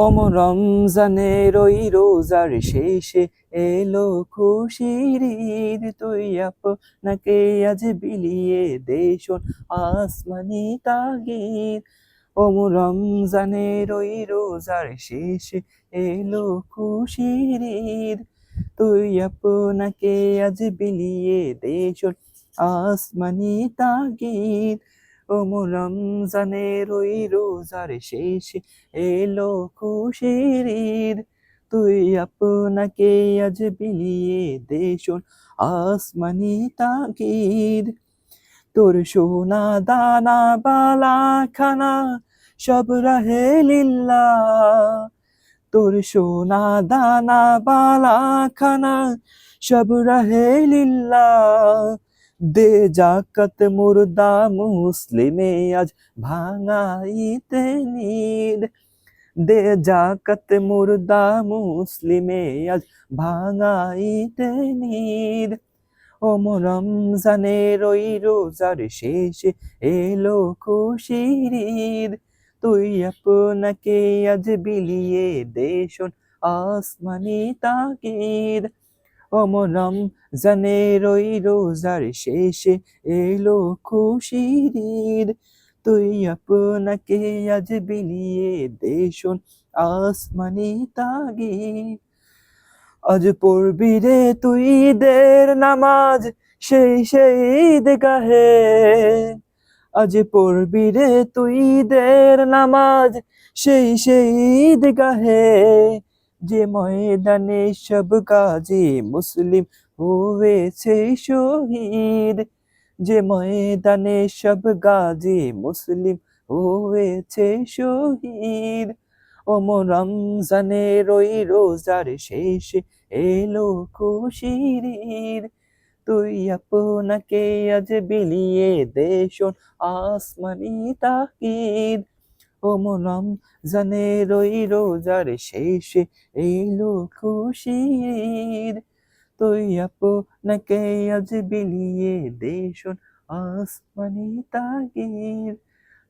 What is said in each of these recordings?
অমন রমজানের ওই রোজার শেষে এলো খুশির ঈদ, তুই আপনাকে আজ বিলিয়ে দে শোন আসমানি তাগিদ। অমন রমজানের ওই রোজার শেষে এলো খুশির ঈদ, তুই আপনাকে আজ বিলিয়ে দে শোন আসমানি তাগিদ। ওমো রমজানের ওই রোজার শেষে এলো খুশির ঈদ, তুই আপনাকে আজ বিলিয়ে দে শোন আসমানি তাগিদ। তোর সোনা দানা বালা খানা সব রাহে লিল্লাহ, তোর সোনা দানা বালা খানা সব রাহে লিল্লাহ। দে জাকাত মুর্দা মুসলিমে আজ ভাঙাইতে নিদ, দে জাকাত মুর্দা মুসলিমে আজ ভাঙাইতে নিদ। ওমো রমজানের ওই রোজার শেষে এলো খুশির ঈদ, তুই আপনাকে আজ বিলিয়ে দে শোন আসমানি তাগিদ। ওমো রমজানের ওই রোজার শেষে এলো খুশির ঈদ, তুই আপনাকে আজ বিলিয়ে দে শোন আসমানি তাগিদ। আজ পড়বি রে তুই ঈদের নামাজ সেই ঈদগাহে, আজ পড়বি রে তুই ঈদের নামাজ সেই ঈদগাহে। যে ময়দানে সব গাজী মুসলিম হয়েছে শহীদ, যে ময়দানে সব গাজী মুসলিম হয়েছে শহীদ। ওমো রমজানের ওই রোজার শেষে এলো খুশির ঈদ, তুই আপনাকে আজ বিলিয়ে দে শোন আসমানি তাকিদ। ওমো রমজানের ওই রোজার শেষে এলো খুশির ঈদ, তুই আপনাকে আজ বিলিয়ে দে শোন আসমানি তাকিদ।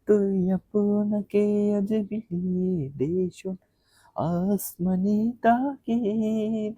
তুই আপনাকে আজ বিলিয়ে দে শোন আসমানি তাকিদ।